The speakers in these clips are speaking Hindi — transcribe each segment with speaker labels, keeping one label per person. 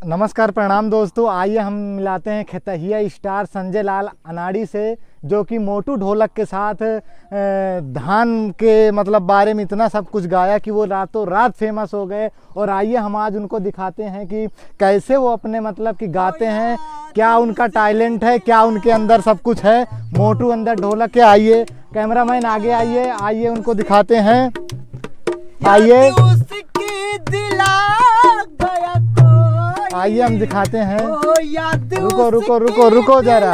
Speaker 1: नमस्कार प्रणाम दोस्तों। आइए हम मिलाते हैं खेतहिया स्टार संजय लाल अनाड़ी से, जो कि मोटू ढोलक के साथ धान के मतलब बारे में इतना सब कुछ गाया कि वो रातों रात फेमस हो गए। और आइए हम आज उनको दिखाते हैं कि कैसे वो अपने मतलब कि गाते हैं, क्या उनका टैलेंट है, क्या उनके अंदर सब कुछ है। मोटू अंदर ढोलक के। आइए कैमरामैन आगे आइए, आइए उनको दिखाते हैं। आइए आइए हम दिखाते हैं। रुको रुको रुको रुको जरा।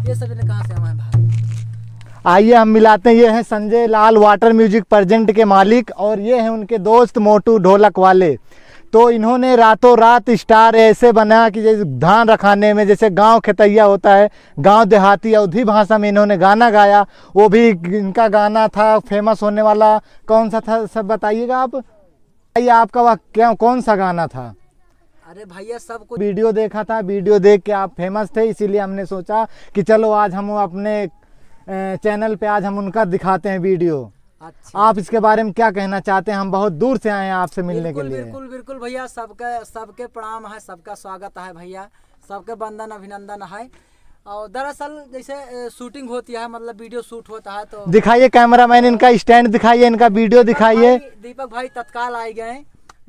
Speaker 2: ये सब कहाँ से हमारे भाई?
Speaker 1: आइए हम मिलाते हैं। ये हैं Sanjay Lal water music present के मालिक और ये हैं उनके दोस्त मोटू ढोलक वाले। तो इन्होंने रातों रात स्टार ऐसे बना कि जैसे धान रखाने में, जैसे गांव खेतैया होता है, गांव देहाती अवधी भाषा में इन्होंने गाना गाया। वो भी इनका गाना था फेमस होने वाला। कौन सा था सब बताइएगा आप। आपका वह क्या कौन सा गाना था?
Speaker 2: अरे भैया सब कुछ
Speaker 1: वीडियो देखा था, वीडियो देख के आप फेमस थे, इसीलिए हमने सोचा कि चलो आज हम अपने चैनल पे आज हम उनका दिखाते हैं वीडियो।
Speaker 2: अच्छा।
Speaker 1: आप इसके बारे में क्या कहना चाहते हैं? हम बहुत दूर से आए हैं आपसे मिलने के लिए।
Speaker 2: बिल्कुल बिल्कुल भैया, सबके प्रणाम है, सबका स्वागत है भैया, सबके वंदन अभिनंदन है। और दरअसल जैसे शूटिंग होती है, मतलब वीडियो शूट होता है, तो
Speaker 1: दिखाइए कैमरामैन, इनका स्टैंड दिखाइए, इनका वीडियो दिखाइए।
Speaker 2: दीपक भाई तत्काल आए गए,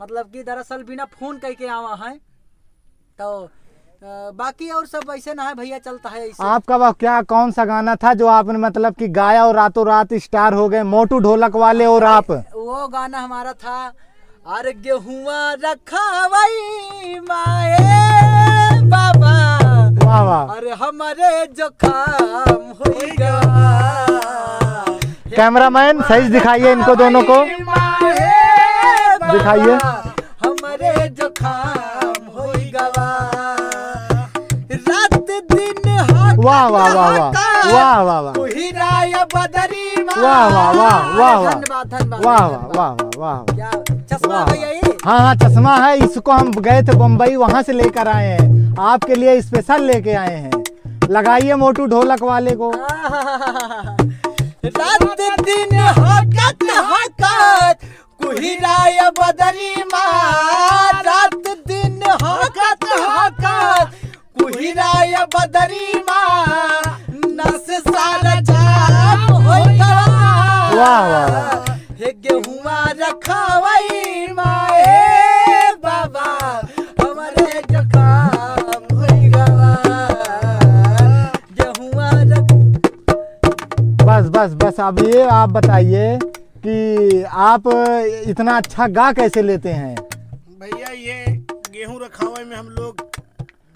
Speaker 2: मतलब कि दरअसल बिना फोन करके आवा है। तो बाकी और सब वैसे ना है भैया, चलता है ऐसे।
Speaker 1: आपका वह क्या कौन सा गाना था जो आपने मतलब कि गाया और रातों रात स्टार हो गए मोटू ढोलक वाले और आप?
Speaker 2: वो गाना हमारा था, अरे गेहुआ रखा वही माए बाबा,
Speaker 1: वाह वाह।
Speaker 2: अरे हमारे जो काम होगा।
Speaker 1: कैमरामैन सही दिखाइए इनको दोनों को, दिखाइए।
Speaker 2: हमारे जो काम होगा, रात दिन
Speaker 1: वाह वाह वाह वाह वाह वाह वाह
Speaker 2: बदरी
Speaker 1: वाह वाह वाह वाह वाह
Speaker 2: धन्यवाद धन्यवाद
Speaker 1: वाह वाह वाह वाह।
Speaker 2: क्या चश्मा भैया ये?
Speaker 1: हाँ हाँ चश्मा है, इसको हम गए थे बम्बई, वहाँ से लेकर आए हैं, आपके लिए स्पेशल लेके आए हैं। लगाइए मोटू ढोलक वाले को।
Speaker 2: रात दिन हकत हकत कुहिराय बदरी माँ, रात दिन हकत हकत कुहिराय बदरी माँ, नस सारा जाम होगा।
Speaker 1: वाह वाह।
Speaker 2: हे गेहुआ रखावई माए बाबा, हमारे जो काम होगा। गेहुआ
Speaker 1: बस बस बस। अब ये आप बताइए कि आप इतना अच्छा गा कैसे लेते हैं?
Speaker 3: भैया ये गेहूं रखावे में हम लोग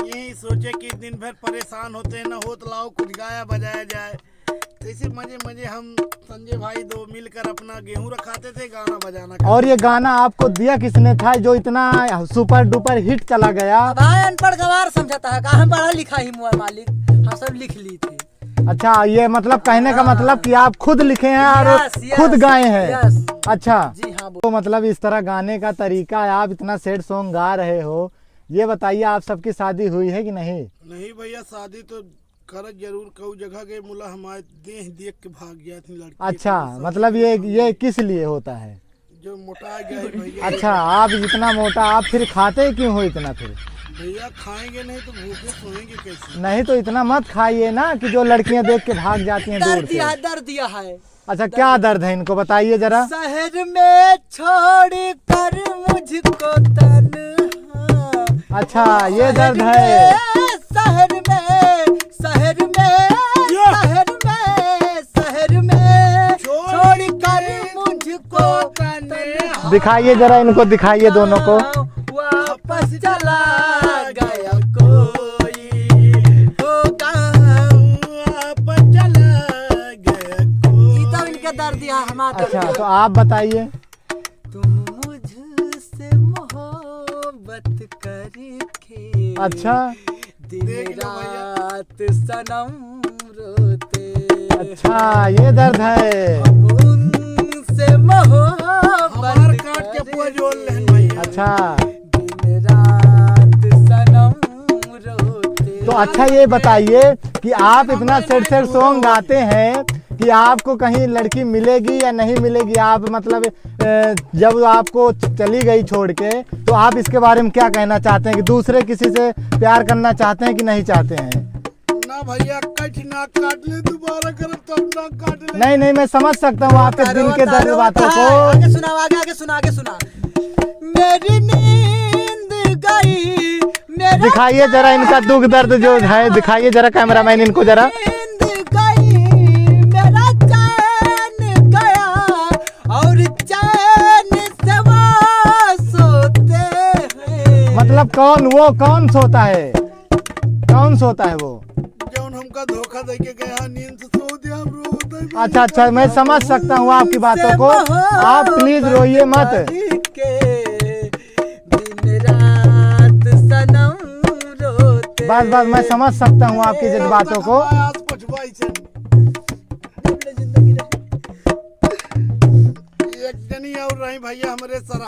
Speaker 3: यही सोचे कि दिन भर परेशान होते हैं, ना हो तो लाओ कुछ गाया बजाया जाए। तो इसी मजे मजे हम संजय भाई दो मिलकर अपना गेहूं रखाते थे, गाना बजाना।
Speaker 1: और ये गाना आपको दिया किसने था जो इतना सुपर डुपर हिट चला गया?
Speaker 2: भाई अनपढ़ गवार समझाता है, कहाँ पढ़ा लिखा ही मुआ मालिक, हम सब लिख ली थी।
Speaker 1: अच्छा, ये मतलब कहने का मतलब कि आप खुद लिखे हैं और खुद गाए हैं। अच्छा
Speaker 2: जी हाँ।
Speaker 1: तो मतलब इस तरह गाने का तरीका है, आप इतना सैड सॉन्ग गा रहे हो। ये बताइए आप सबकी शादी हुई है कि नहीं?
Speaker 3: नहीं भैया, शादी तो कर जरूर कऊ जगह गए, मुला हमारे देह देख के भाग गया थी लड़की।
Speaker 1: अच्छा, मतलब ये किस लिए होता है?
Speaker 3: जो मोटा गया है भैया।
Speaker 1: अच्छा, आप इतना मोटा, आप फिर खाते क्यों हो इतना? फिर
Speaker 3: भैया खाएंगे नहीं तो भूखे सोएंगे कैसे?
Speaker 1: नहीं तो इतना मत खाइए ना कि जो लड़कियां देख के भाग जाती हैं दूर से।
Speaker 2: दर्द दिया है।
Speaker 1: अच्छा, क्या दर्द है इनको बताइए जरा।
Speaker 2: शहर में छोड़ कर मुझको तन्हा।
Speaker 1: अच्छा, ये दर्द है।
Speaker 2: शहर में छोड़ कर मुझको तन्हा।
Speaker 1: दिखाइए जरा इनको, दिखाइए दोनों को।
Speaker 2: वापस चला गया कोई होगा,
Speaker 3: वापस चला गया कोई।
Speaker 2: तो इनका दर्द दिया हमारा।
Speaker 1: अच्छा, तो आप बताइए।
Speaker 2: तुम मुझसे मोहब्बत करके
Speaker 1: अच्छा
Speaker 2: दिन रात सनम रोते।
Speaker 1: अच्छा, ये दर्द है।
Speaker 2: हम उनसे मोहब्बत
Speaker 3: काट के पूरा जोड़ ले भैया।
Speaker 1: अच्छा,
Speaker 2: दिन रात सनम रोते।
Speaker 1: तो अच्छा ये बताइए कि आप इतना सैड सैड सॉन्ग गाते हैं कि कि आपको कहीं लड़की मिलेगी या नहीं मिलेगी, आप मतलब जब आपको चली गई छोड़ के, तो आप इसके बारे में क्या कहना चाहते हैं कि दूसरे किसी से प्यार करना चाहते हैं कि नहीं चाहते हैं?
Speaker 3: ना भैया कट नाक काट ले, दोबारा करब तब नाक काट ले।
Speaker 1: नहीं नहीं, मैं समझ सकता हूँ आपके दिल के दर्द बातों को।
Speaker 2: आगे सुना, आगे सुना। मेरी नींद गई, मेरा
Speaker 1: दिखाइए जरा इनका दुख दर्द जो है, दिखाइए जरा कैमरामैन इनको जरा।
Speaker 2: नींद गई, मेरा चैन गया और चैन से वो सोते हैं।
Speaker 1: मतलब कौन सोता है, कौन सोता है वो?
Speaker 3: जौन हमका धोखा दे के गया, नींद से सो दिया, हम रोते हैं।
Speaker 1: अच्छा, मैं समझ सकता हूँ आपकी बातों को, आप प्लीज रोइए मत। बस मैं समझ सकता हूँ आपकी जज्बातों को।
Speaker 3: एक जनी और रही भैया हमारे सर